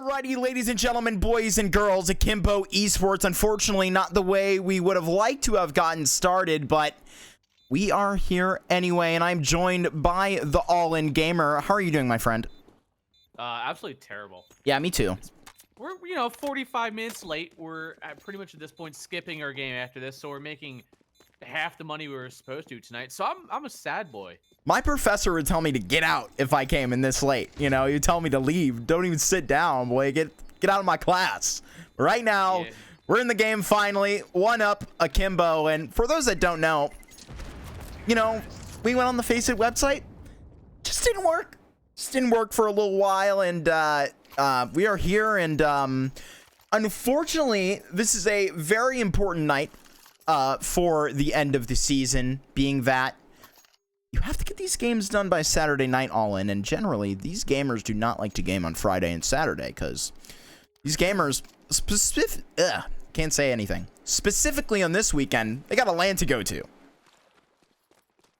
Alrighty, ladies and gentlemen, boys and girls, Akimbo Esports. Unfortunately, not the way we would have liked to have gotten started, but we are here anyway, and I'm joined by the All-In Gamer. How are you doing, my friend? Absolutely terrible. Yeah, me too. We're 45 minutes late. We're pretty much at this point skipping our game after this, so we're making half the money we were supposed to tonight. So I'm a sad boy. My professor would tell me to get out if I came in this late. You know, he'd tell me to leave. Don't even sit down, boy. Get out of my class. Right now, yeah. We're in the game finally. 1-up Akimbo. And for those that don't know, you know, we went on the Face It website. Just didn't work. Just didn't work for a little while. And we are here. And unfortunately, this is a very important night for the end of the season, being that you have to get these games done by Saturday night all-in, and generally, these gamers do not like to game on Friday and Saturday, because these gamers, can't say anything. Specifically on this weekend, they got a LAN to go to.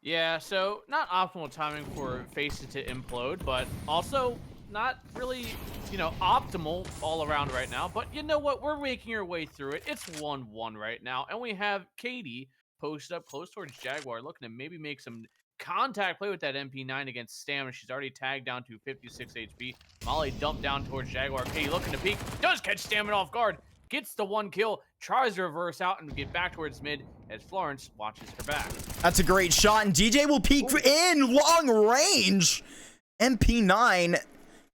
Yeah, so not optimal timing for Face It to implode, but also not really, optimal all around right now. But you know what? We're making our way through it. It's 1-1 right now, and we have Katie posted up close towards Jaguar, looking to maybe make some contact play with that MP9 against Stamina. She's already tagged down to 56 HP. Molly dumped down towards Jaguar. Katie looking to peek. Does catch Stamina off guard. Gets the one kill. Tries to reverse out and get back towards mid as Florence watches her back. That's a great shot. And DJ will peek in long range. MP9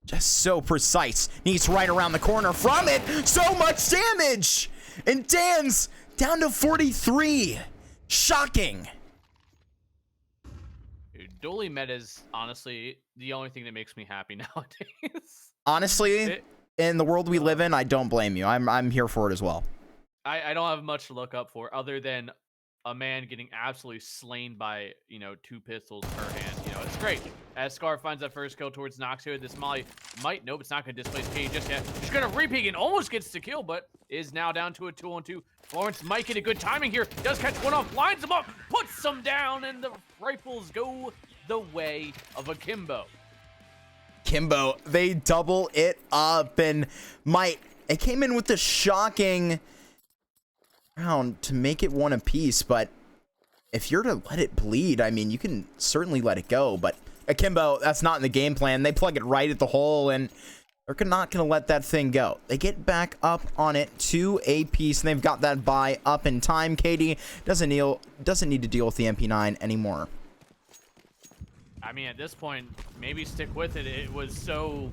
just so precise. He's right around the corner from it. So much damage. And Dan's down to 43. Shocking. Dueling meta is honestly the only thing that makes me happy nowadays. Honestly, in the world we live in, I don't blame you. I'm here for it as well. I don't have much to look up for other than a man getting absolutely slain by, 2 pistols per hand. It's great. As Scar finds that first kill towards Nox here, this Molly might, nope, it's not going to displace Katie just yet. She's going to re-peek and almost gets the kill, but is now down to a 2-on-2. Florence might get a good timing here. Does catch one off, lines him up, puts them down, and the rifles go the way of Akimbo. Kimbo, they double it up, and it came in with the shocking round to make it 1 apiece, but if you're to let it bleed, I mean, you can certainly let it go, but Akimbo, that's not in the game plan. They plug it right at the hole, and they're not going to let that thing go. They get back up on it 2 apiece, and they've got that buy up in time. Katie doesn't need to deal with the MP9 anymore. I mean, at this point, maybe stick with it. It was so,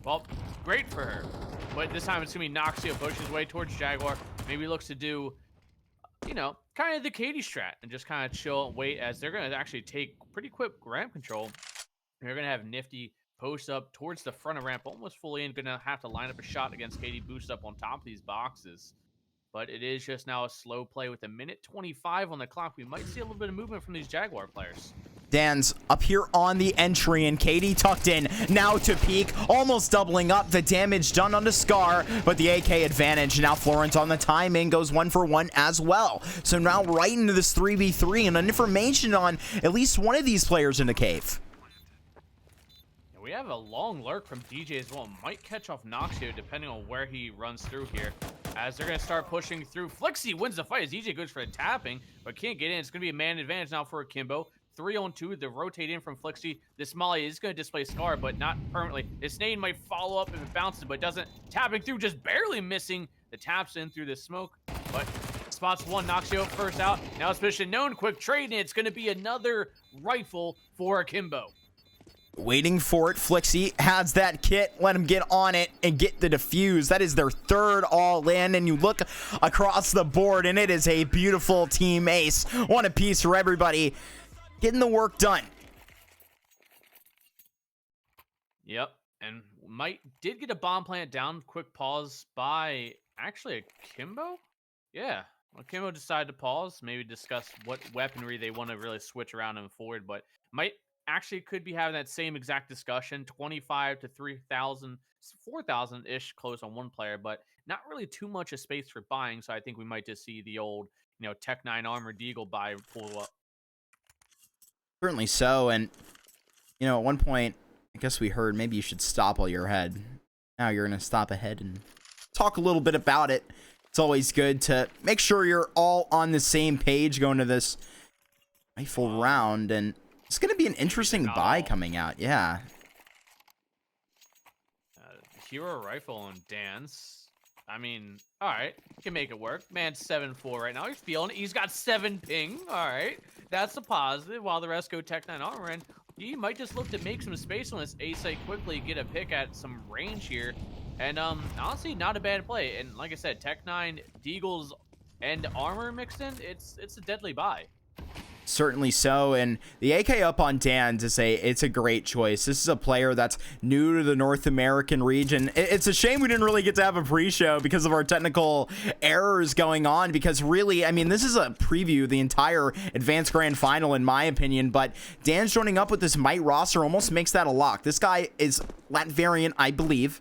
well, great for her. But this time it's going to be Noxio pushes his way towards Jaguar. Maybe looks to do, kind of the Katie strat and just kind of chill and wait as they're going to actually take pretty quick ramp control. They're going to have Nifty post up towards the front of ramp, almost fully in. Going to have to line up a shot against Katie, boost up on top of these boxes. But it is just now a slow play with 1:25 on the clock. We might see a little bit of movement from these Jaguar players. Dan's up here on the entry, and Katie tucked in now to peek, almost doubling up the damage done on the Scar, but the AK advantage. Now Florence on the timing goes 1 for 1 as well. So now right into this 3v3 and an information on at least one of these players in the cave. We have a long lurk from DJ as well. Might catch off Noxio depending on where he runs through here. As they're going to start pushing through. Flixie wins the fight as DJ goes for a tapping, but can't get in. It's going to be a man advantage now for Akimbo. 3-on-2, they rotate in from Flixie. This Molly is going to display Scar, but not permanently. This nade might follow up if it bounces, but doesn't. Tapping through, just barely missing the taps in through the smoke. But spots one, Noxio first out. Now it's mission known, quick trade, and it's going to be another rifle for Akimbo. Waiting for it, Flixie has that kit. Let him get on it and get the defuse. That is their 3rd all-in, and you look across the board, and it is a beautiful team ace. 1 apiece for everybody. Getting the work done. Yep, and did get a bomb plant down. Quick pause by actually Akimbo. Yeah, Akimbo decided to pause, maybe discuss what weaponry they want to really switch around and forward, but actually could be having that same exact discussion. 25 to 3,000, 4,000 ish close on one player, but not really too much of space for buying. So I think we might just see the old, Tech 9 Armored Eagle buy pull up. Certainly so. And, at one point, I guess we heard maybe you should stop while you're ahead. Now you're going to stop ahead and talk a little bit about it. It's always good to make sure you're all on the same page going to this rifle round. And it's going to be an interesting buy coming out. Yeah. Hero rifle and dance. I mean, all right, you can make it work. Man's 7-4 right now. He's feeling it. He's got 7 ping. All right, that's a positive. While the rest go Tech 9 armor, and he might just look to make some space on this A-site quickly, get a pick at some range here. And honestly, not a bad play. And like I said, Tech 9, Deagles, and armor mixed in. It's a deadly buy. Certainly so, and the AK up on Dan to say it's a great choice. This is a player that's new to the North American region. It's a shame we didn't really get to have a pre-show because of our technical errors going on, because really, I mean, this is a preview, the entire Advanced Grand Final in my opinion, but Dan's joining up with this Might roster almost makes that a lock. This guy is Latvian, I believe.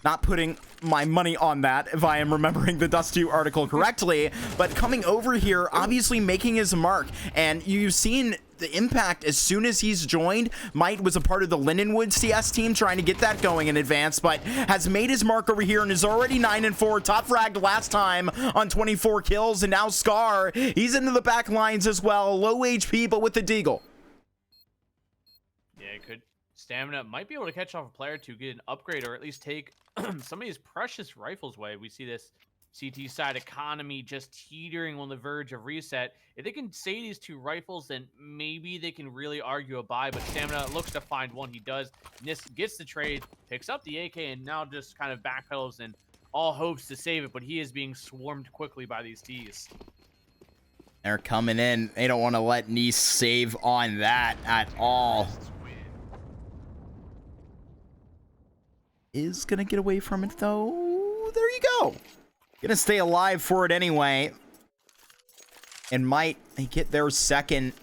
Not putting my money on that, if I am remembering the Dust2 article correctly, but coming over here, obviously making his mark, and you've seen the impact as soon as he's joined. Might was a part of the Lindenwood CS team trying to get that going in advance, but has made his mark over here and is already 9-4, top fragged last time on 24 kills, and now Scar, he's into the back lines as well, low HP, but with the Deagle. Yeah, it could. Stamina might be able to catch off a player to get an upgrade, or at least take some of these precious rifles away. We see this CT side economy just teetering on the verge of reset. If they can save these 2 rifles, then maybe they can really argue a buy, but Stamina looks to find one. He does. Nis gets the trade, picks up the AK, and now just kind of backpedals and all hopes to save it, but he is being swarmed quickly by these Ts. They're coming in. They don't want to let Nice save on that at all. Is gonna get away from it though. There you go. Gonna stay alive for it anyway. And might get their second.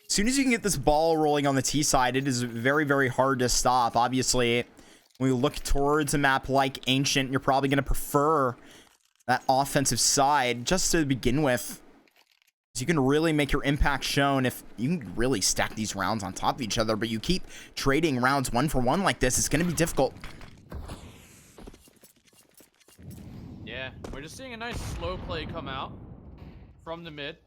As soon as you can get this ball rolling on the T side, it is very, very hard to stop. Obviously, when you look towards a map like Ancient, you're probably gonna prefer that offensive side just to begin with. So you can really make your impact shown if you can really stack these rounds on top of each other, but you keep trading rounds 1 for 1 like this, it's gonna be difficult. Yeah, we're just seeing a nice slow play come out from the mid,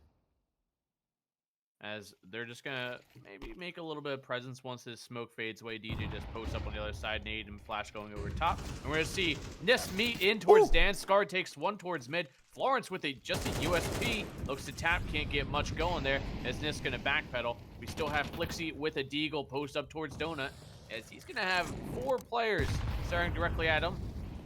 as they're just gonna maybe make a little bit of presence once this smoke fades away. DJ just posts up on the other side, nade and flash going over top, and we're gonna see Nis meet in towards Dan. Scar takes 1 towards mid. Florence with just a USP looks to tap, can't get much going there as Nis gonna backpedal. We still have Flixie with a Deagle post up towards Donut, as he's gonna have 4 players staring directly at him.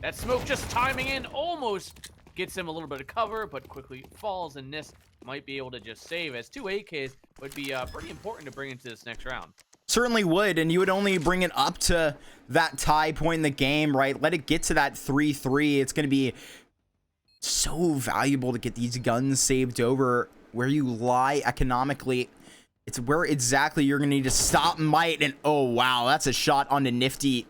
That smoke just timing in almost gets him a little bit of cover, but quickly falls, and Nis might be able to just save, as 2 AKs would be pretty important to bring into this next round. Certainly would, and you would only bring it up to that tie point in the game, right? Let it get to that 3-3. It's going to be so valuable to get these guns saved over where you lie economically. It's where exactly you're going to need to stop Might, and oh wow, that's a shot onto Nifty.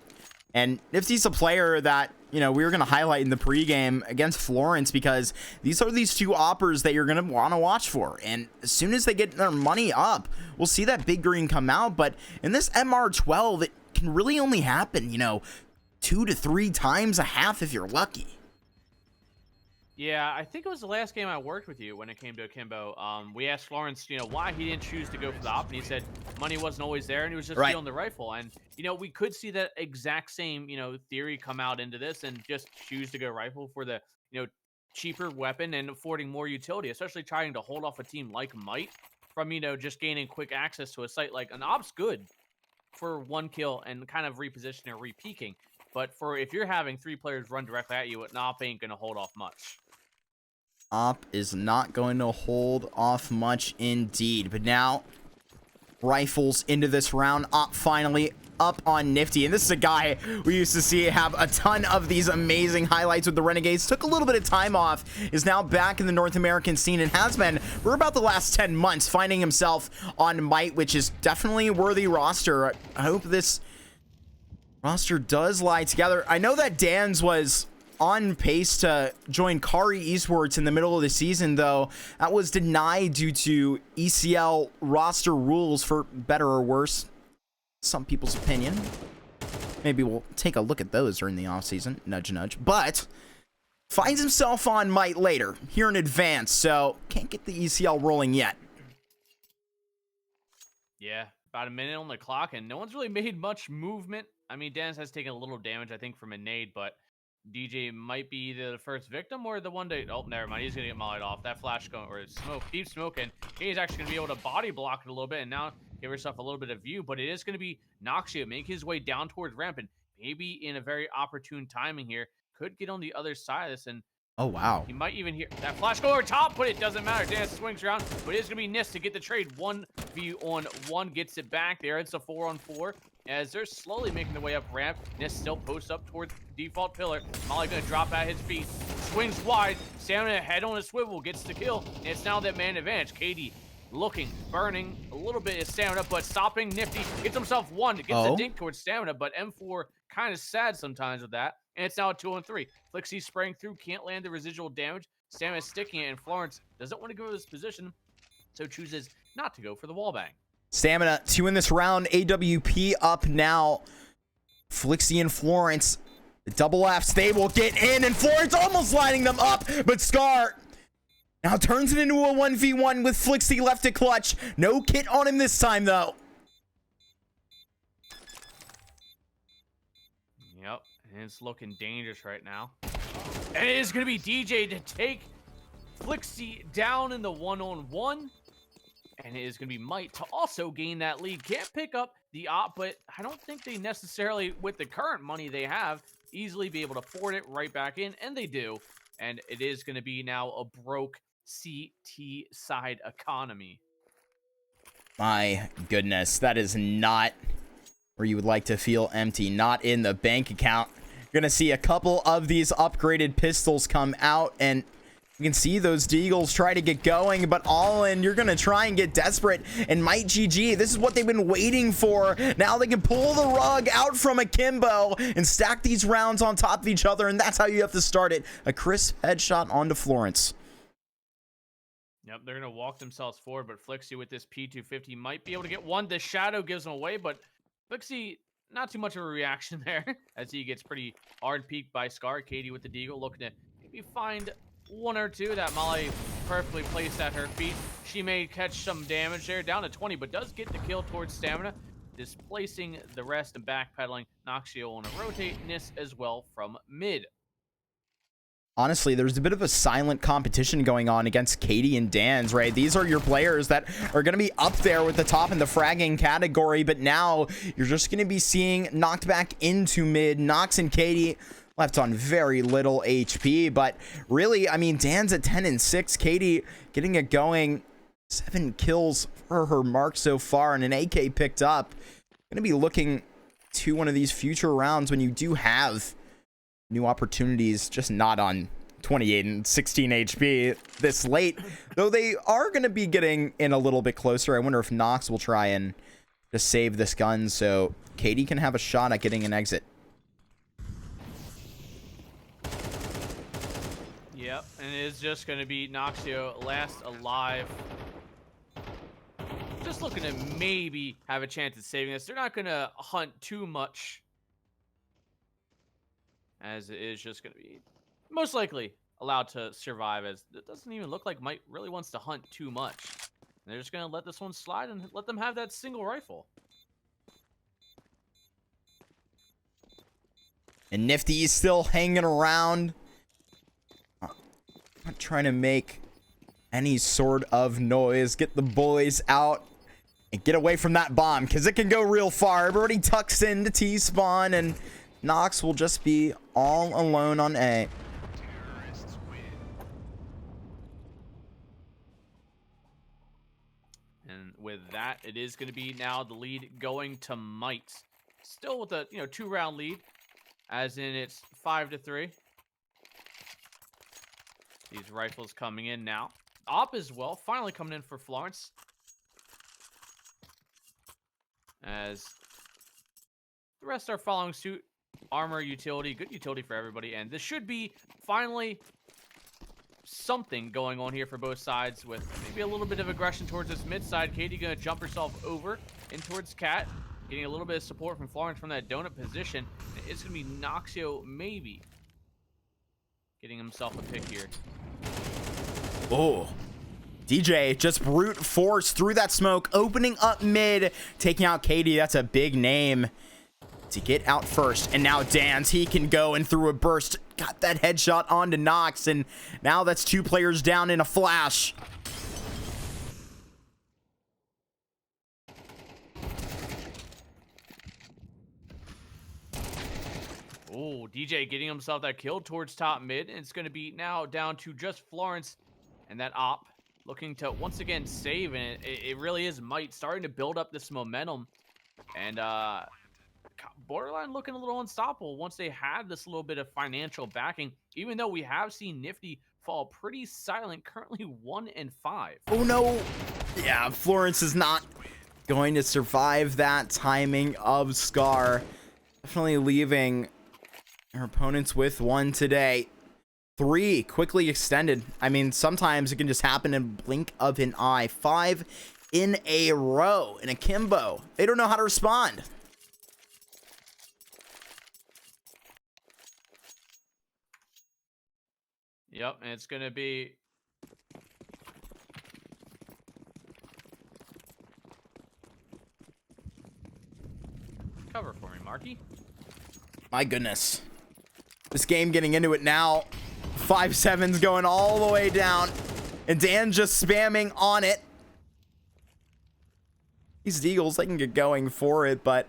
And Nifty's a player that, you know, we were going to highlight in the pregame against Florence, because these are these 2 oppers that you're going to want to watch for. And as soon as they get their money up, we'll see that big green come out. But in this MR12, it can really only happen, you know, 2 to 3 times a half if you're lucky. Yeah, I think it was the last game I worked with you when it came to Akimbo. We asked Florence, you know, why he didn't choose to go for the op, and he said money wasn't always there, and he was just feeling the rifle. And, you know, we could see that exact same, you know, theory come out into this and just choose to go rifle for the, you know, cheaper weapon and affording more utility, especially trying to hold off a team like Might from, you know, just gaining quick access to a site. Like, an op's good for 1 kill and kind of repositioning or re-peeking. But for if you're having 3 players run directly at you, an op ain't going to hold off much. Op is not going to hold off much indeed. But now, rifles into this round. Op finally up on Nifty. And this is a guy we used to see have a ton of these amazing highlights with the Renegades. Took a little bit of time off. Is now back in the North American scene and has been for about the last 10 months, finding himself on Might, which is definitely a worthy roster. I hope this roster does lie together. I know that Dan's was on pace to join Akimbo Esports in the middle of the season, though that was denied due to ECL roster rules, for better or worse, some people's opinion. Maybe we'll take a look at those during the offseason. Nudge, nudge. But finds himself on Might later, here in advance, so can't get the ECL rolling yet. Yeah, about a minute on the clock, and no one's really made much movement. I mean, Dennis has taken a little damage, I think, from a nade, but DJ might be either the first victim or the one to... Oh, never mind. He's going to get mollied off. That flash going... Or smoke. Deep smoking. He's actually going to be able to body block it a little bit and now give herself a little bit of view, but it is going to be Noxio make his way down towards ramp, and maybe in a very opportune timing here, could get on the other side of this, and oh, wow. he might even hear that flash go over top, but it doesn't matter. Dennis swings around, but it's going to be Nis to get the trade. 1v1, gets it back there. It's a 4-on-4 as they're slowly making their way up ramp. Nis still posts up towards default pillar. Molly going to drop at his feet. Swings wide. Stamina head on a swivel. Gets the kill. And it's now that man advantage. KD looking, burning a little bit of stamina, but stopping Nifty. Gets himself one. Gets a dink towards stamina, but M4 kind of sad sometimes with that. And it's now a 2-on-3. Flixie spraying through, can't land the residual damage. Stamina sticking it, and Florence doesn't want to go to this position, so chooses not to go for the wall bang. Stamina 2 in this round. AWP up now. Flixie and Florence. The double afts, they will get in, and Florence almost lining them up, but Scar now turns it into a 1v1 with Flixie left to clutch. No kit on him this time, though. Yep, and it's looking dangerous right now. And it is going to be DJ to take Flixie down in the 1-on-1. And it is going to be Might to also gain that lead. Can't pick up the op, but I don't think they necessarily, with the current money they have, easily be able to afford it right back in. And they do. And it is going to be now a broke CT side economy. My goodness, that is not where you would like to feel empty. Not in the bank account. You're going to see a couple of these upgraded pistols come out, and you can see those Deagles try to get going, but all in, you're going to try and get desperate. And Might GG, this is what they've been waiting for. Now they can pull the rug out from Akimbo and stack these rounds on top of each other, and that's how you have to start it. A crisp headshot onto Florence. Yep, they're going to walk themselves forward, but Flixie with this P250 might be able to get one. The shadow gives them away, but Flixie, not too much of a reaction there as he gets pretty hard peeked by Scar. Katie with the Deagle looking to maybe find one or two. That Molly perfectly placed at her feet. She may catch some damage there, down to 20, but does get the kill towards stamina, displacing the rest and backpedaling. Noxio on a rotate, Nis as well from mid. Honestly, there's a bit of a silent competition going on against Katie and Dan's, right? These are your players that are going to be up there with the top in the fragging category, but now you're just going to be seeing knocked back into mid. Nox and Katie left on very little HP, but really, I mean, Dan's at 10-6. Katie getting it going. 7 kills for her mark so far, and an AK picked up. Going to be looking to one of these future rounds when you do have new opportunities, just not on 28 and 16 HP this late, though they are going to be getting in a little bit closer. I wonder if Nox will try and just save this gun so Katie can have a shot at getting an exit. Yep, and it is just going to be Noxio last alive. Just looking to maybe have a chance at saving this. They're not going to hunt too much, as it is just going to be most likely allowed to survive, as it doesn't even look like Might really wants to hunt too much. And they're just going to let this one slide and let them have that single rifle. And Nifty is still hanging around. Not trying to make any sort of noise. Get the boys out and get away from that bomb, because it can go real far. Everybody tucks into T-spawn, and Nox will just be all alone on A. And with that, it is going to be now the lead going to Might. Still with a 2-round lead, as in it's 5-3. These rifles coming in now. Op as well, finally coming in for Florence. As the rest are following suit. Armor, utility, good utility for everybody. And this should be finally something going on here for both sides, with maybe a little bit of aggression towards this mid side. Katie going to jump herself over in towards Cat. getting a little bit of support from Florence from that donut position. It's going to be Noxio maybe getting himself a pick here. Oh, DJ just brute force through that smoke, opening up mid, taking out Katie. That's a big name to get out first. And now Dan's, he can go and through a burst, got that headshot onto Nox, and now that's 2 players down in a flash. Oh, DJ getting himself that kill towards top mid, and it's going to be now down to just Florence and that op looking to once again save, and it really is Might starting to build up this momentum, and Borderline looking a little unstoppable once they had this little bit of financial backing, even though we have seen Nifty fall pretty silent, currently 1-5. Oh no. Yeah, Florence is not going to survive that timing of Scar. Definitely leaving her opponents with 1 today. 3 quickly extended. I mean, sometimes it can just happen in a blink of an eye. 5 in a row in Akimbo. They don't know how to respond. Yep, and it's going to be cover for me, Marky. My goodness. This game getting into it now. 5-7's going all the way down. And Dan just spamming on it. These Deagles, they can get going for it, but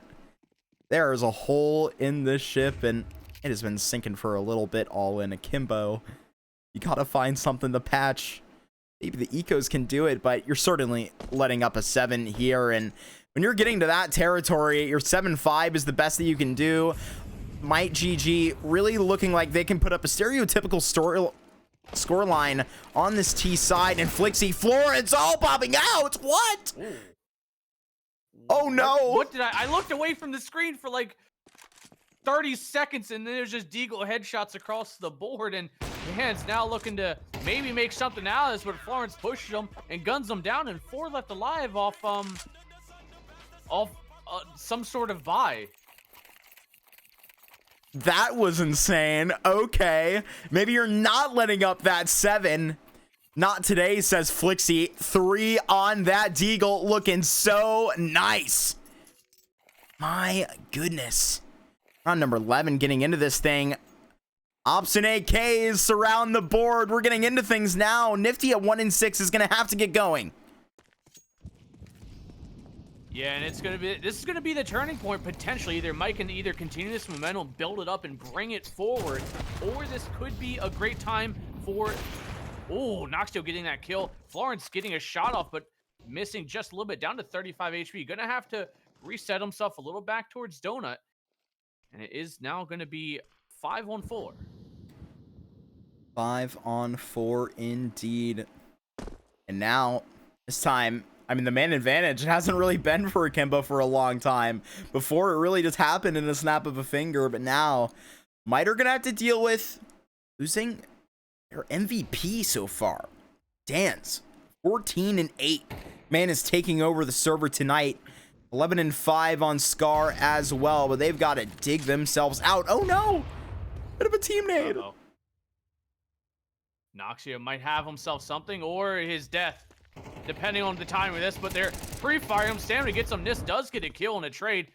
there is a hole in this ship, and it has been sinking for a little bit all in Akimbo. You gotta find something to patch. Maybe the ecos can do it, but you're certainly letting up a 7 here, and when you're getting to that territory, your 7-5 is the best that you can do. Might GG really looking like they can put up a stereotypical scoreline on this T side, and Flixie Florence all popping out. What? Ooh. Oh no. What did I looked away from the screen for like 30 seconds, and then there's just Deagle headshots across the board, and Dan's now looking to maybe make something out of this, but Florence pushes them and guns them down, and 4 left alive off some sort of buy. That was insane. Okay, maybe you're not letting up that 7. Not today, says Flixie. 3 on that Deagle, looking so nice. My goodness. Round number 11 getting into this thing. Ops and AKs surround the board. We're getting into things now. Nifty at 1-6 is going to have to get going. Yeah, and this is gonna be the turning point potentially. Either Mike can either continue this momentum, build it up, and bring it forward, or this could be a great time for Noxio getting that kill. Florence getting a shot off, but missing just a little bit, down to 35 HP. Gonna have to reset himself a little back towards Donut, and it is now gonna be 5-on-4. 5-on-4 indeed. And now this time, I mean, the man advantage hasn't really been for Akimbo for a long time. Before, it really just happened in a snap of a finger, but now Might are gonna have to deal with losing their MVP so far. Dan's 14-8. Man is taking over the server tonight. 11-5 on Scar as well, but they've got to dig themselves out. Oh no! Bit of a team nade. Noxio might have himself something or his death, depending on the time of this, but they're pre-fire him. Stamina gets him. Nis does get a kill in a trade.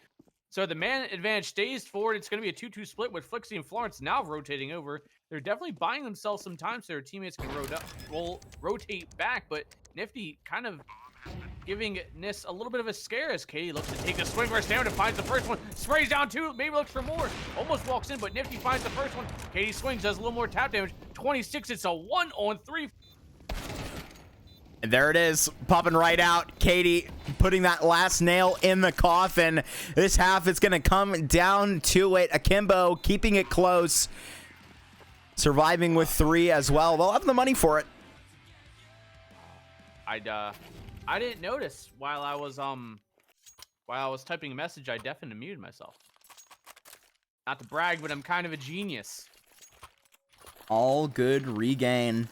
So the man advantage stays forward. It's going to be a 2-2 split with Flixie and Florence now rotating over. They're definitely buying themselves some time so their teammates can rotate back, but Nifty kind of giving Nis a little bit of a scare as Katie looks to take a swing for Stamina, finds the first one, sprays down 2, maybe looks for more, almost walks in, but Nifty finds the first one. Katie swings, does a little more tap damage. 26, it's a 1-on-3. And there it is, popping right out. Katie putting that last nail in the coffin. This half is going to come down to it. Akimbo keeping it close, surviving with 3 as well. They'll have the money for it. I didn't notice while I was typing a message. I definitely muted myself. Not to brag, but I'm kind of a genius. All good regain.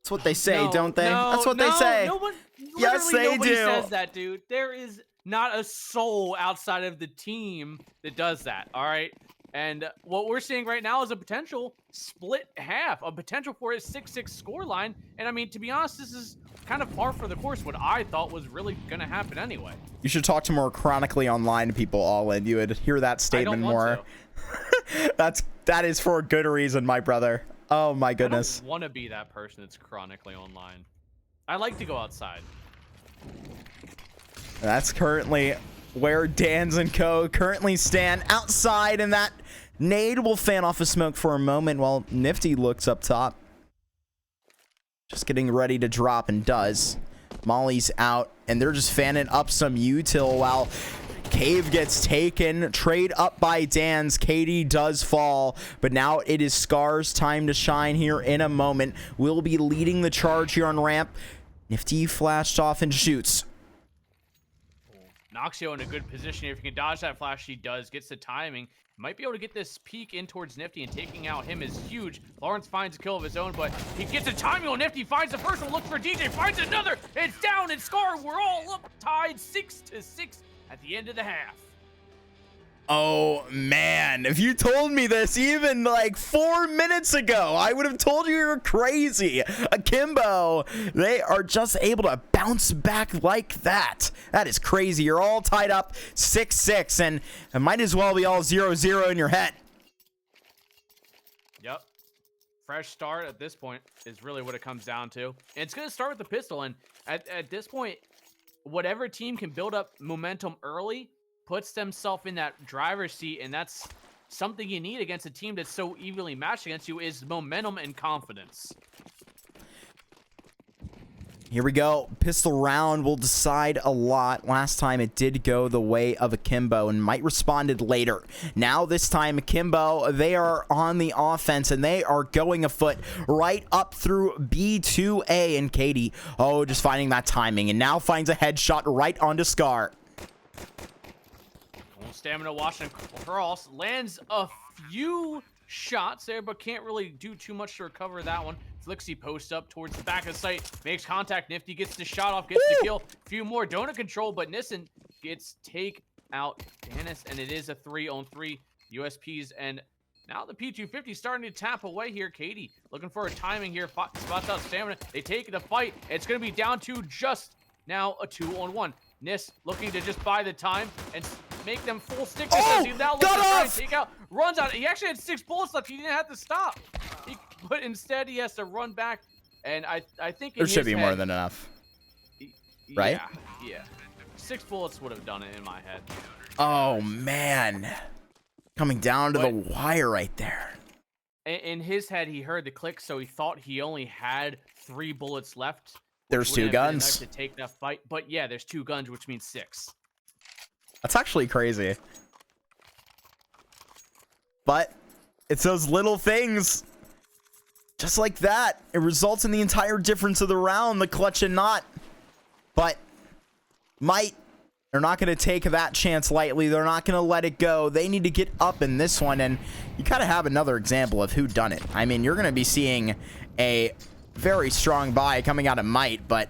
That's what they say, No, don't they? no, That's what they no, say. No one, Yes, they nobody do. says that, dude. There is not a soul outside of the team that does that, all right? And what we're seeing right now is a potential split half, a potential for a 6-6 scoreline. And I mean, to be honest, this is kind of par for the course, what I thought was really going to happen anyway. You should talk to more chronically online people, All-In. You would hear that statement more. That is for a good reason, my brother. Oh my goodness. I don't want to be that person that's chronically online. I like to go outside. That's currently where Dan's and Co. currently stand outside, and that nade will fan off of smoke for a moment while Nifty looks up top. Just getting ready to drop, and does. Molly's out, and they're just fanning up some util while Cave gets taken. Trade up by Dan's. Katie does fall, but now it is Scar's time to shine here in a moment. We'll be leading the charge here on ramp. Nifty flashed off and shoots. Noxio in a good position here. If he can dodge that flash, he does. Gets the timing. Might be able to get this peek in towards Nifty, and taking out him is huge. Lawrence finds a kill of his own, but he gets the timing on Nifty. Finds the first one, looks for DJ, finds another. It's down, it's Scar. We're all up tied 6-6 at the end of the half. Oh man, if you told me this even like 4 minutes ago, I would have told you were crazy. Akimbo, they are just able to bounce back like that. That is crazy. You're all tied up 6-6, and it might as well be all 0-0 in your head. Yep. Fresh start at this point is really what it comes down to. And it's going to start with the pistol, and at this point, whatever team can build up momentum early puts themselves in that driver's seat, and that's something you need against a team that's so evenly matched against you, is momentum and confidence. Here we go. Pistol round will decide a lot. Last time it did go the way of Akimbo, and might responded later. Now this time Akimbo, they are on the offense, and they are going afoot right up through B2A, and Katie, oh, just finding that timing, and now finds a headshot right onto Scar. Stamina watching cross, lands a few shots there, but can't really do too much to recover that one. Flixie posts up towards the back of the site, makes contact. Nifty gets the shot off, gets the kill. A few more donut control, but Nissen gets take out Dennis, and it is a 3-on-3 USPs. And now the P250 starting to tap away here. Katie looking for a timing here, spots out Stamina. They take the fight. It's going to be down to just now a 2-on-1. Nis looking to just buy the time and make them full stick. Oh, he now looks to try and take out, runs out. He actually had 6 bullets left. He didn't have to stop. But instead, he has to run back. And I think there should be more than enough, right? Yeah. 6 bullets would have done it in my head. Oh man, coming down to the wire right there. In his head, he heard the click, so he thought he only had 3 bullets left. There's 2 guns to take that fight, but yeah, there's 2 guns, which means 6. That's actually crazy. But it's those little things, just like that, it results in the entire difference of the round, the clutch and not. But they're not going to take that chance lightly. They're not going to let it go. They need to get up in this one, and you kind of have another example of who done it. I mean, you're going to be seeing a very strong buy coming out of Might, but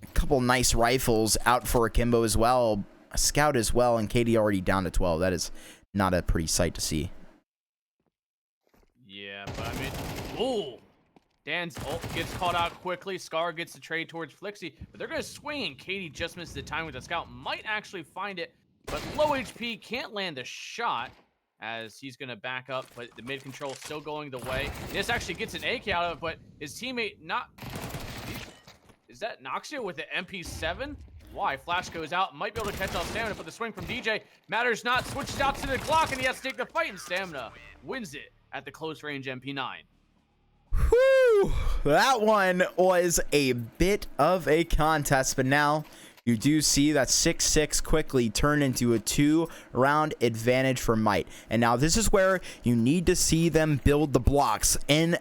a couple nice rifles out for Akimbo as well, a scout as well, and Katie already down to 12. That is not a pretty sight to see. Yeah, but I mean, ooh, Dan's ult gets caught out quickly. Scar gets the trade towards Flixie, but they're going to swing, and Katie just misses the time with the scout. Might actually find it, but low HP, can't land the shot as he's going to back up, but the mid control still going the way. This actually gets an AK out of it, but his teammate not... Is that Noxio with the MP7? Why? Flash goes out, might be able to catch off Stamina, but the swing from DJ matters not. Switches out to the Glock, and he has to take the fight, and Stamina wins it at the close range MP9. Whew, that one was a bit of a contest, but now you do see that 6-6 quickly turn into a 2-round advantage for Might. And now this is where you need to see them build the blocks in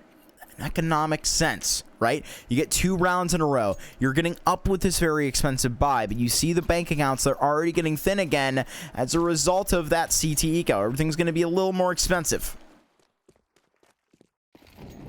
an economic sense, right? You get 2 rounds in a row. You're getting up with this very expensive buy, but you see the bank accounts, they're already getting thin again as a result of that CT eco. Everything's going to be a little more expensive.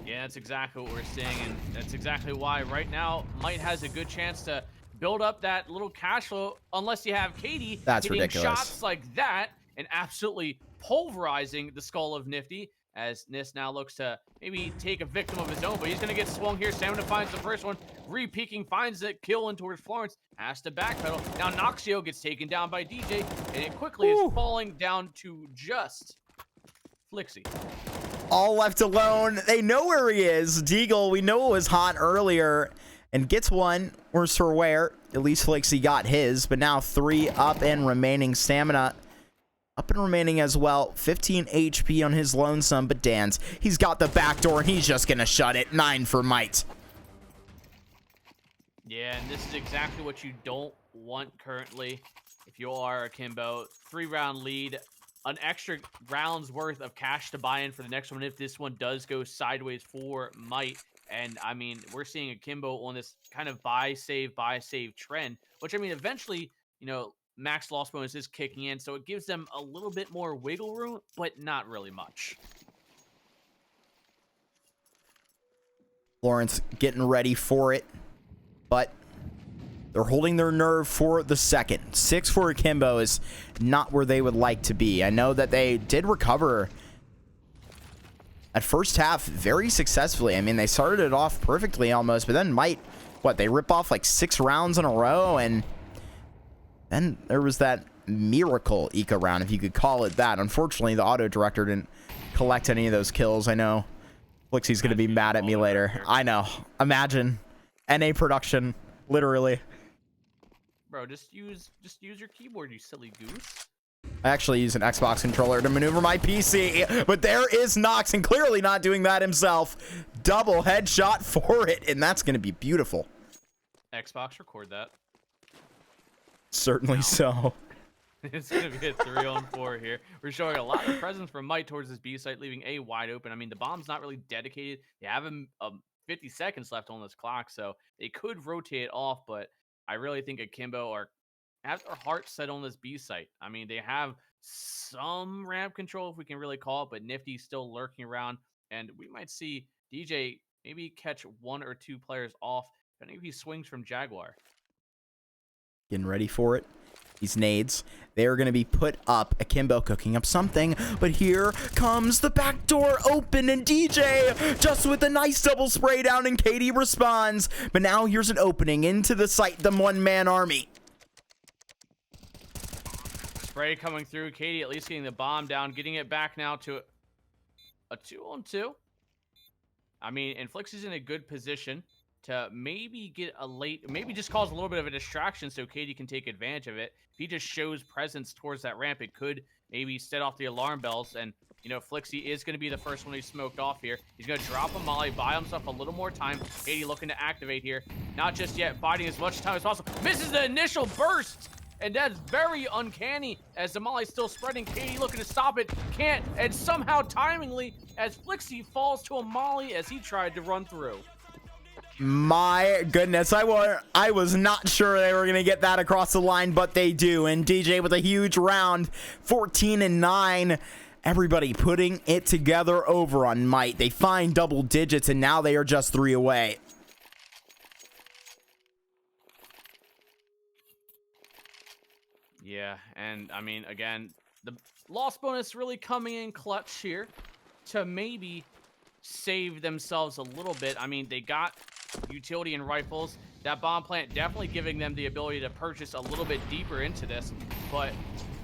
Yeah, Yeah, that's exactly what we're seeing, and that's exactly why right now Might has a good chance to build up that little cash flow, unless you have Katie That's hitting ridiculous. shots like that and absolutely pulverizing the skull of Nifty, as Nis now looks to maybe take a victim of his own, but he's going to get swung here. Stamina finds the first one, re-peeking, finds the kill in towards Florence, has to backpedal. Now Noxio gets taken down by DJ, and it quickly is falling down to just Flixie. All left alone. They know where he is. Deagle, we know it was hot earlier, and gets one. Worse for wear. At least Flixie got his, but now 3 up and remaining. Stamina up and remaining as well. 15 HP on his lonesome, but Dan's, he's got the back door, and he's just going to shut it. 9 for Might. Yeah, and this is exactly what you don't want currently if you are Akimbo. 3-round lead. An extra round's worth of cash to buy in for the next one if this one does go sideways for Might. And I mean, we're seeing Akimbo on this kind of buy save trend, which I mean, eventually, you know, max loss bonus is kicking in, so it gives them a little bit more wiggle room, but not really much. Florence getting ready for it, but they're holding their nerve for the second. 6 for Akimbo is not where they would like to be. I know that they did recover at first half very successfully. I mean, they started it off perfectly almost, but then Might, they rip off like 6 rounds in a row, and then there was that miracle eco round, if you could call it that. Unfortunately, the auto director didn't collect any of those kills. I know Flixie's going to be mad at me later. I know. Imagine NA production, literally. Bro, just use your keyboard, you silly goose. I actually use an Xbox controller to maneuver my PC, but there is Nox, and clearly not doing that himself. Double headshot for it, and that's going to be beautiful. Xbox, record that. Certainly so. It's going to be a 3-on-4 here. We're showing a lot of presence from Might towards this B site, leaving A wide open. I mean, the bomb's not really dedicated. They have 50 seconds left on this clock, so they could rotate it off, but I really think Akimbo have their heart set on this B site. I mean, they have some ramp control, if we can really call it, but Nifty's still lurking around, and we might see DJ maybe catch 1 or 2 players off, depending if he swings from Jaguar. Getting ready for it. These nades, they are going to be put up. Akimbo cooking up something, but here comes the back door open, and DJ just with a nice double spray down, and Katie responds. But now here's an opening into the site, the one-man army. Spray coming through. Katie at least getting the bomb down, getting it back now to a 2-on-2. I mean, and Flix is in a good position to maybe get a late, maybe just cause a little bit of a distraction so Katie can take advantage of it. If he just shows presence towards that ramp, it could maybe set off the alarm bells. And, you know, Flixie is going to be the first one he's smoked off here. He's going to drop a molly, buy himself a little more time. Katie looking to activate here. Not just yet, biding as much time as possible. Misses the initial burst. And that's very uncanny as the molly's still spreading. Katie looking to stop it. Can't. And somehow timingly as Flixie falls to a molly as he tried to run through. My goodness, I was not sure they were going to get that across the line, but they do. And DJ with a huge round, 14-9. Everybody putting it together over on Might. They find double digits, and now they are just 3 away. Yeah, and I mean, again, the loss bonus really coming in clutch here to maybe save themselves a little bit. I mean, they got utility and rifles. That bomb plant definitely giving them the ability to purchase a little bit deeper into this. But,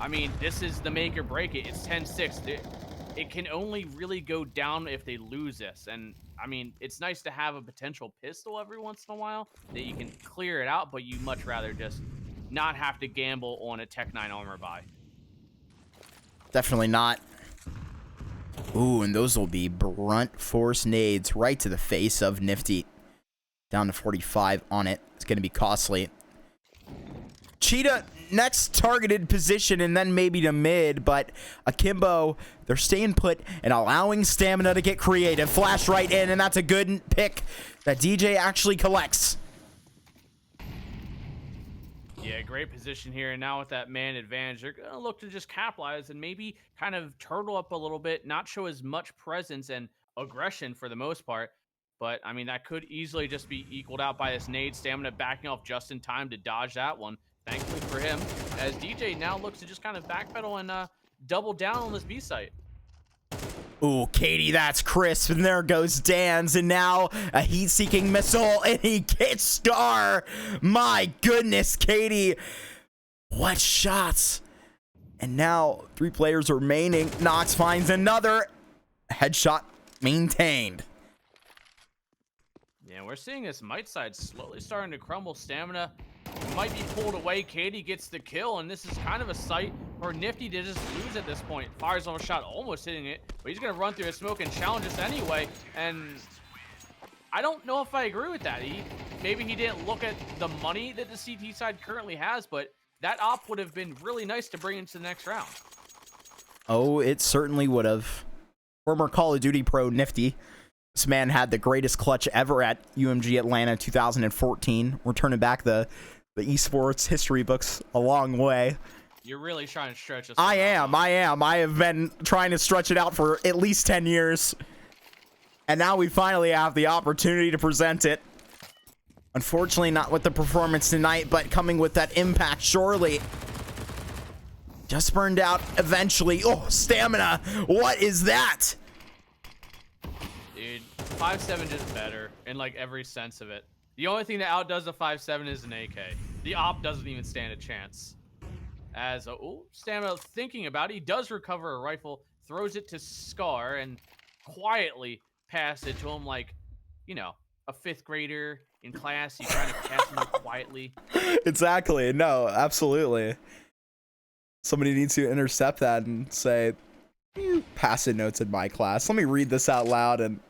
I mean, this is the make or break it. It's 10-6. It can only really go down if they lose this. And, I mean, it's nice to have a potential pistol every once in a while that you can clear it out, but you much rather just not have to gamble on a Tech 9 armor buy. Definitely not. Ooh, and those will be brunt force nades right to the face of Nifty. Down to 45 on it. It's going to be costly. Cheetah, next targeted position, and then maybe to mid, but Akimbo, they're staying put and allowing Stamina to get creative. Flash right in, and that's a good pick that DJ actually collects. Yeah, great position here, and now with that man advantage, they're going to look to just capitalize and maybe kind of turtle up a little bit, not show as much presence and aggression for the most part, But, I mean, that could easily just be equaled out by this nade. Stamina backing off just in time to dodge that one. Thankfully for him, as DJ now looks to just kind of backpedal and double down on this B site. Ooh, Katie, that's crisp. And there goes Dan's. And now a heat-seeking missile. And he gets Scar. My goodness, Katie. What shots. And now 3 players remaining. Nox finds another. Headshot maintained. Yeah, we're seeing this might side slowly starting to crumble. Stamina might be pulled away. Katie gets the kill, and this is kind of a sight for Nifty to just lose at this point. Fires on a shot, almost hitting it, but he's going to run through his smoke and challenge us anyway. And I don't know if I agree with that. Maybe he didn't look at the money that the CT side currently has, but that op would have been really nice to bring into the next round. Oh, it certainly would have. Former Call of Duty pro Nifty. This man had the greatest clutch ever at UMG Atlanta 2014. We're turning back the esports history books a long way. You're really trying to stretch this. I am. I have been trying to stretch it out for at least 10 years. And now we finally have the opportunity to present it. Unfortunately, not with the performance tonight, but coming with that impact surely. Just burned out eventually. Oh, stamina. What is that? Dude, 5.7 just better in like every sense of it. The only thing that outdoes the 5.7 is an AK. The op doesn't even stand a chance. As Stamina thinking about it, he does recover a rifle, throws it to Scar, and quietly pass it to him like, you know, a 5th grader in class. You trying to pass him quietly. Exactly. No, absolutely. Somebody needs to intercept that and say, you passing notes in my class. Let me read this out loud. And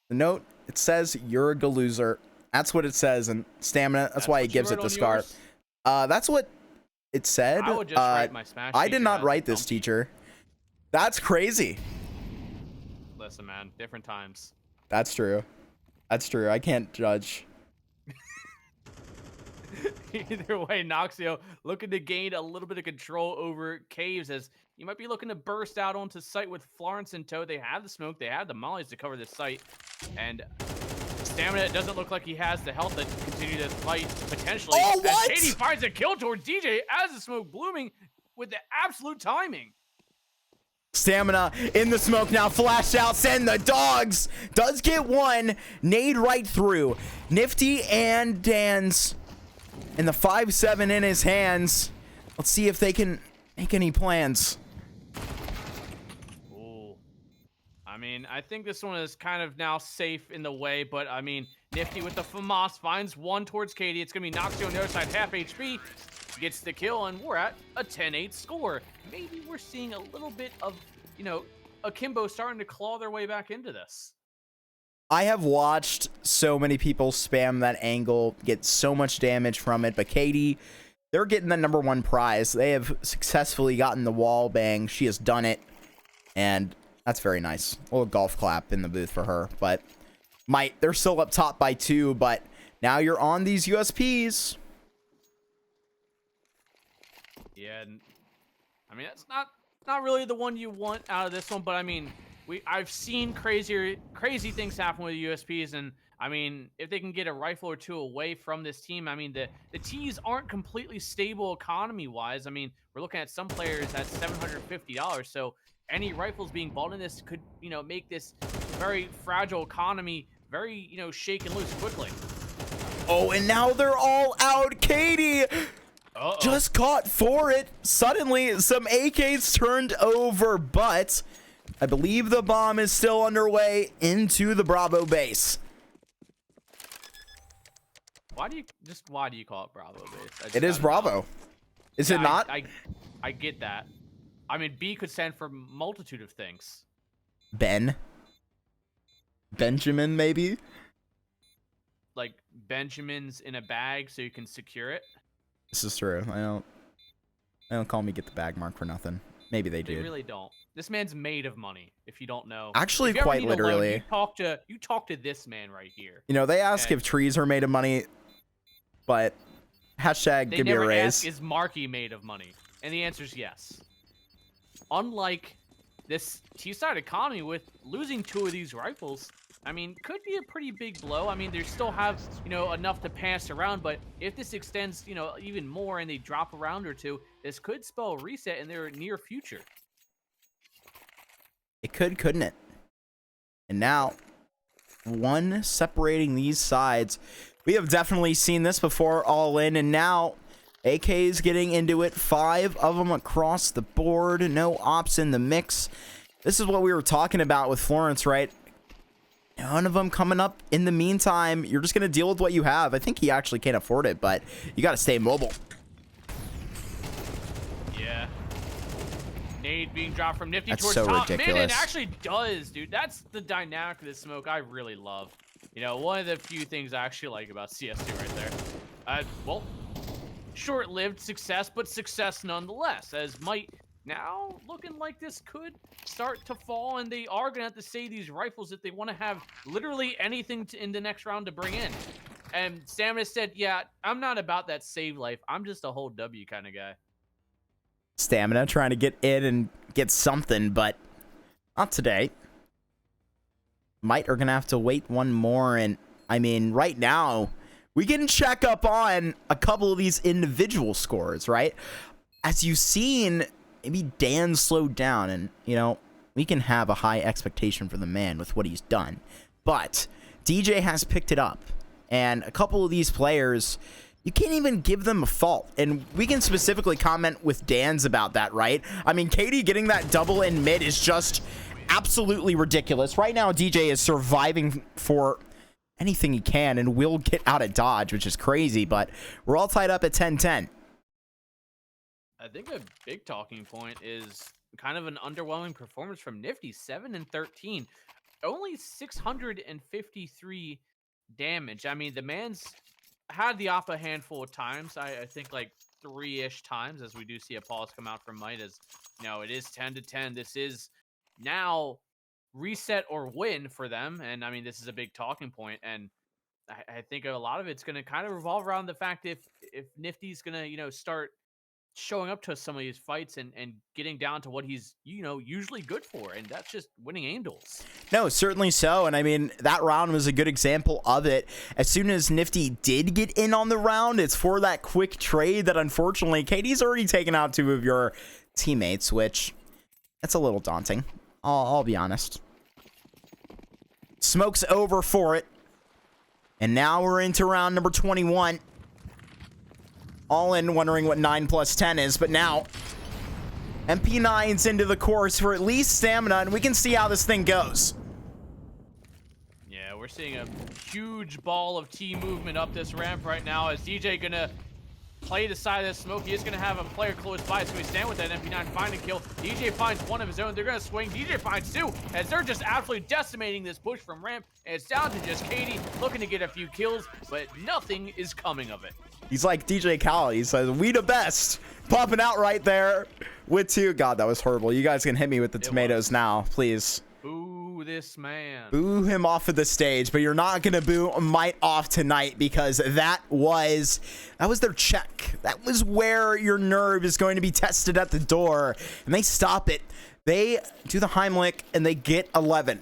the note, it says, you're a loser. That's what it says. And Stamina, that's why he gives it to Scar. That's what it said. I would just write my Smash. I did not write this, teacher. That's crazy. Listen, man, different times. That's true. That's true. I can't judge. Either way, Noxio looking to gain a little bit of control over Caves, as you might be looking to burst out onto site with Florence in tow. They have the smoke, they have the mollies to cover this site, and Stamina doesn't look like he has the health to continue this fight potentially. Oh, what? As Katie finds a kill towards DJ as the smoke blooming with the absolute timing. Stamina in the smoke now, flash out, send the dogs. Does get one, nade right through. Nifty and Dan's, and the 5.7 in his hands. Let's see if they can make any plans. Ooh. I mean, I think this one is kind of now safe in the way, but I mean, Nifty with the FAMAS finds one towards Katie. It's going to be Noxio on the other side, half HP. Gets the kill, and we're at a 10-8 score. Maybe we're seeing a little bit of, you know, Akimbo starting to claw their way back into this. I have watched so many people spam that angle, get so much damage from it, but Katie, they're getting the #1 prize. They have successfully gotten the wall bang. She has done it, and that's very nice. A little golf clap in the booth for her, but they're still up top by 2, but now you're on these USPs. Yeah, I mean, that's not really the one you want out of this one, but I mean, I've seen crazy things happen with USPs, and I mean, if they can get a rifle or 2 away from this team, I mean, the T's aren't completely stable economy-wise. I mean, we're looking at some players at $750, so any rifles being bought in this could, you know, make this very fragile economy very, you know, shake and loose quickly. Oh, and now they're all out. Katie just caught for it. Suddenly, some AKs turned over, but I believe the bomb is still underway into the Bravo base. Why do you call it Bravo base? It is Bravo. Is it not? I get that. I mean, B could stand for multitude of things. Benjamin, maybe? Like Benjamin's in a bag so you can secure it. This is true. I don't call me get the bag mark for nothing. Maybe they do. They really don't. This man's made of money, if you don't know. Actually, quite literally. You talk to this man right here. You know, they ask if trees are made of money, but hashtag give me a raise. They never ask, is Marky made of money? And the answer is yes. Unlike this T-side economy with losing 2 of these rifles, I mean, could be a pretty big blow. I mean, they still have, you know, enough to pass around, but if this extends, you know, even more and they drop a round or two, this could spell a reset in their near future. It could, couldn't it? And now, one separating these sides. We have definitely seen this before, all in, and now AK is getting into it. 5 of them across the board. No ops in the mix. This is what we were talking about with Florence, right? None of them coming up in the meantime. You're just going to deal with what you have. I think he actually can't afford it, but you got to stay mobile. Yeah. Nade being dropped from Nifty That's towards so top ridiculous. mid, and actually does, dude. That's the dynamic of this smoke I really love. You know, one of the few things I actually like about CS2 right there. Well, short-lived success, but success nonetheless, as Might now looking like this could start to fall, and they are going to have to save these rifles if they want to have literally anything in the next round to bring in. And Stamina said, yeah, I'm not about that save life. I'm just a whole W kind of guy. Stamina trying to get in and get something, but not today. Might are going to have to wait one more, and I mean, right now, we can check up on a couple of these individual scores, right? As you've seen, maybe Dan slowed down, and, you know, we can have a high expectation for the man with what he's done. But DJ has picked it up, and a couple of these players, you can't even give them a fault. And we can specifically comment with Dan's about that, right? I mean, Katie getting that double in mid is just absolutely ridiculous. Right now, DJ is surviving for anything he can and will get out of dodge, which is crazy, but we're all tied up at 10-10. I think a big talking point is kind of an underwhelming performance from Nifty. 7 and 13, only 653 damage. I mean, the man's had the op a handful of times. I think like 3-ish times, as we do see a pause come out from Might. As you know, it is 10-10. This is now reset or win for them, and I mean, this is a big talking point, and I think a lot of it's going to kind of revolve around the fact if Nifty's going to, you know, start showing up to some of these fights and getting down to what he's, you know, usually good for, and that's just winning angles. No, certainly so, and I mean, that round was a good example of it. As soon as Nifty did get in on the round, it's for that quick trade that unfortunately Katie's already taken out 2 of your teammates, which that's a little daunting. I'll be honest. Smoke's over for it. And now we're into round number 21. All in wondering what 9 plus 10 is, but now MP9's into the course for at least Stamina, and we can see how this thing goes. Yeah, we're seeing a huge ball of T movement up this ramp right now. Is DJ gonna play the side of the smoke? He is gonna have a player close by, so we stand with that MP9, find a kill. DJ finds one of his own. They're gonna swing. DJ finds 2, as they're just absolutely decimating this push from ramp. And it's down to just Katie looking to get a few kills, but nothing is coming of it. He's like DJ Khaled. He says, "We the best." Popping out right there with 2. God, that was horrible. You guys can hit me with the tomatoes now, please. Boo this man. Boo him off of the stage, but you're not going to boo Might off tonight, because that was their check. That was where your nerve is going to be tested at the door, and they stop it. They do the Heimlich, and they get 11.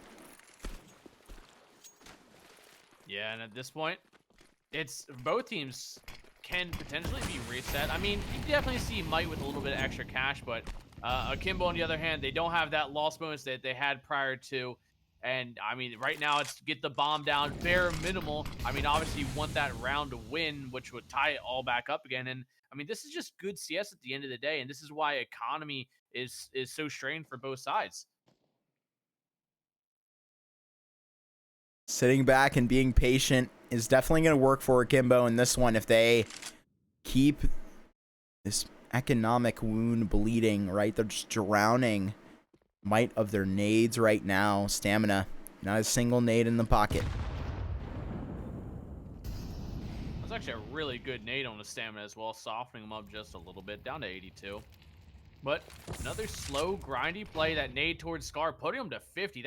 Yeah, and at this point, it's both teams can potentially be reset. I mean, you definitely see Might with a little bit of extra cash, but Akimbo, on the other hand, they don't have that loss bonus that they had prior to. And I mean, right now it's get the bomb down, bare minimal. I mean, obviously you want that round to win, which would tie it all back up again. And I mean, this is just good CS at the end of the day, and this is why economy is so strained for both sides. Sitting back and being patient is definitely going to work for Akimbo in this one if they keep this economic wound bleeding, right? They're just drowning Might of their nades right now. Stamina, not a single nade in the pocket. That's actually a really good nade on the Stamina as well, softening them up just a little bit, down to 82. But another slow, grindy play, that nade towards Scar, putting him to 50.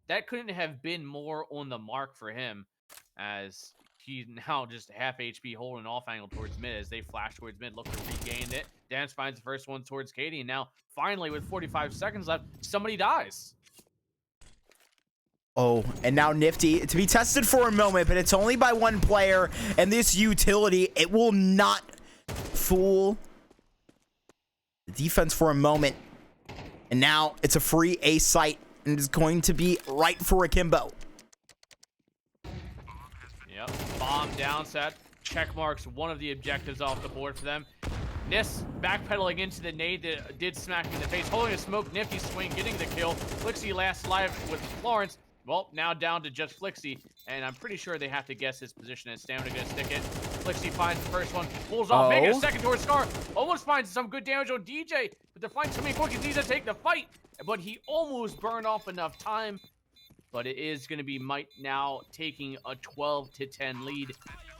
That couldn't have been more on the mark for him, as he's now just half HP holding off angle towards mid as they flash towards mid, look to regain it. Dance finds the first one towards Katie, and now finally with 45 seconds left, somebody dies. Oh, and now Nifty to be tested for a moment, but it's only by one player, and this utility, it will not fool the defense for a moment. And now it's a free A site, and it's going to be right for Akimbo. Yep, bomb down set. Check marks one of the objectives off the board for them. Nis backpedaling into the nade that did smack him in the face, holding a smoke. Nifty swing, getting the kill. Flixie last live with Florence. Well, now down to just Flixie, and I'm pretty sure they have to guess his position, and Stamina gonna stick it. Flixie finds the first one, pulls off, making a second towards Scar. Almost finds some good damage on DJ, but they're finding so many quick, he needs to take the fight. But he almost burned off enough time. But it is going to be Might now taking a 12-10 lead,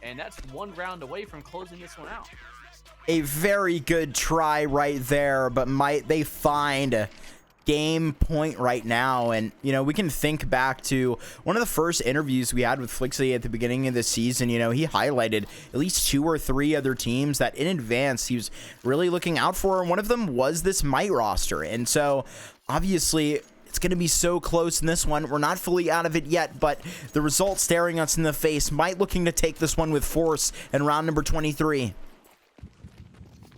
and that's one round away from closing this one out. A very good try right there, but Might, they find a game point right now. And, you know, we can think back to one of the first interviews we had with Flixie at the beginning of the season. You know, he highlighted at least 2 or 3 other teams that in advance he was really looking out for, and one of them was this Might roster. And so, obviously, it's going to be so close in this one. We're not fully out of it yet, but the result staring us in the face. Might looking to take this one with force in round number 23.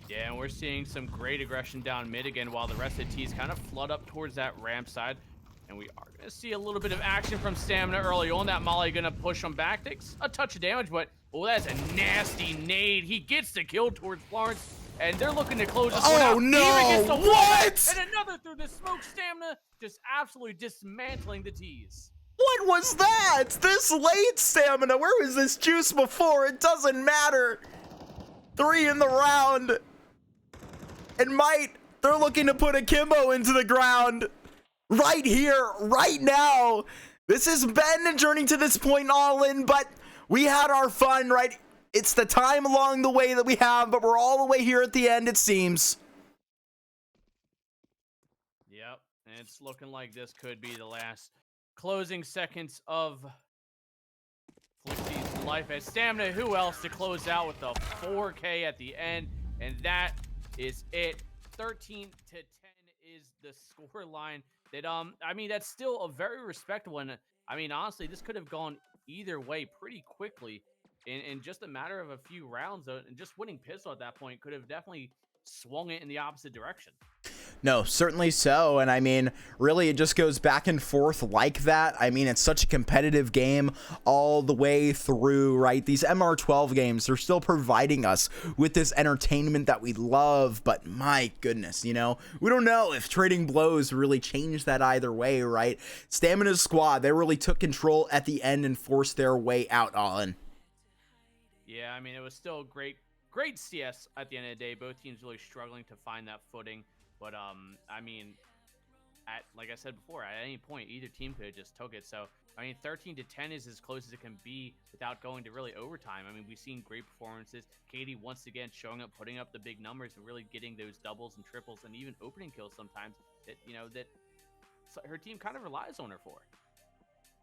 Yeah, and we're seeing some great aggression down mid again, while the rest of the T's kind of flood up towards that ramp side. And we are going to see a little bit of action from Stamina early on. That Molly going to push him back. Takes a touch of damage, but oh, that's a nasty nade. He gets the kill towards Florence. And they're looking to close this one out. Oh no! What? And another through the smoke. Stamina just absolutely dismantling the T's. What was that? This late Stamina. Where was this juice before? It doesn't matter. 3 in the round. And Might, they're looking to put Akimbo into the ground. Right here, right now. This has been a journey to this point all in, but we had our fun, right? It's the time along the way that we have, but we're all the way here at the end, it seems. Yep, and it's looking like this could be the last closing seconds of Flixie's life as Stamina. Who else to close out with the 4K at the end? And that is it. 13-10 is the score line. That I mean, that's still a very respectable. And I mean, honestly, this could have gone either way pretty quickly. In just a matter of a few rounds, and just winning pistol at that point could have definitely swung it in the opposite direction. No, certainly so. And I mean, really, it just goes back and forth like that. I mean, it's such a competitive game all the way through, right? These MR12 games, they're still providing us with this entertainment that we love. But my goodness, you know, we don't know if trading blows really changed that either way, right? Stamina's squad, they really took control at the end and forced their way out, Allen. Yeah, I mean, it was still great CS at the end of the day. Both teams really struggling to find that footing. But, I mean, like I said before, at any point, either team could have just took it. So, I mean, 13-10 is as close as it can be without going to really overtime. I mean, we've seen great performances. Katie, once again, showing up, putting up the big numbers, and really getting those doubles and triples and even opening kills sometimes that, you know, that her team kind of relies on her for.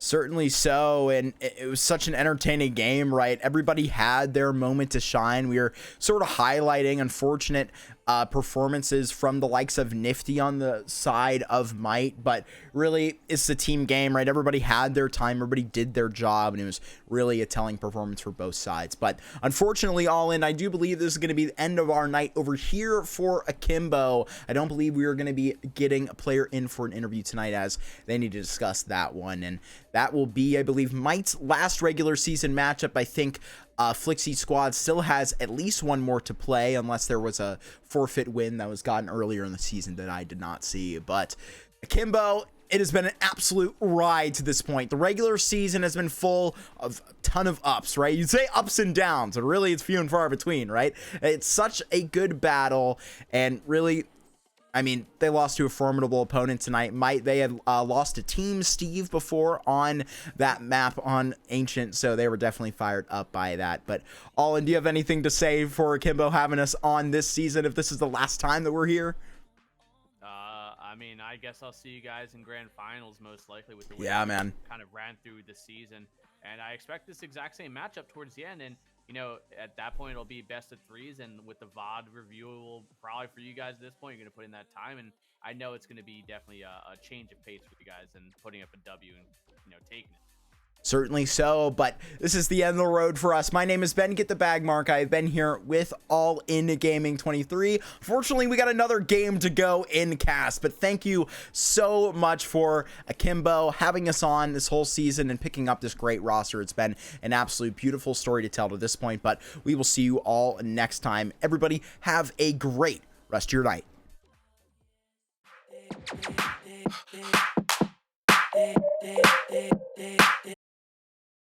Certainly so, and it was such an entertaining game, right? Everybody had their moment to shine. We were sort of highlighting unfortunate performances from the likes of Nifty on the side of Might, but really it's the team game, right? Everybody had their time, everybody did their job, and it was really a telling performance for both sides. But unfortunately, all in, I do believe this is going to be the end of our night over here for Akimbo. I don't believe we are going to be getting a player in for an interview tonight, as they need to discuss that one, and that will be, I believe, Might's last regular season matchup. I think Flixie squad still has at least one more to play, unless there was a forfeit win that was gotten earlier in the season that I did not see. But Akimbo, it has been an absolute ride to this point. The regular season has been full of a ton of ups, right? You'd say ups and downs, but really it's few and far between, right? It's such a good battle, and really, I mean, they lost to a formidable opponent tonight. They had lost to Team Steve before on that map on Ancient, so they were definitely fired up by that. But, Allen, do you have anything to say for Akimbo having us on this season, if this is the last time that we're here? I mean, I guess I'll see you guys in grand finals, most likely, with the way man, kind of ran through the season. And I expect this exact same matchup towards the end. And you know, at that point it'll be best of threes, and with the VOD review, will probably for you guys at this point, you're gonna put in that time, and I know it's gonna be definitely a change of pace for you guys and putting up a W and taking it. Certainly so, but this is the end of the road for us. My name is Ben, Get the Bag Mark. I've been here with All In Gaming 23. Fortunately, we got another game to go in cast, but thank you so much for Akimbo having us on this whole season and picking up this great roster. It's been an absolute beautiful story to tell to this point, but we will see you all next time. Everybody have a great rest of your night.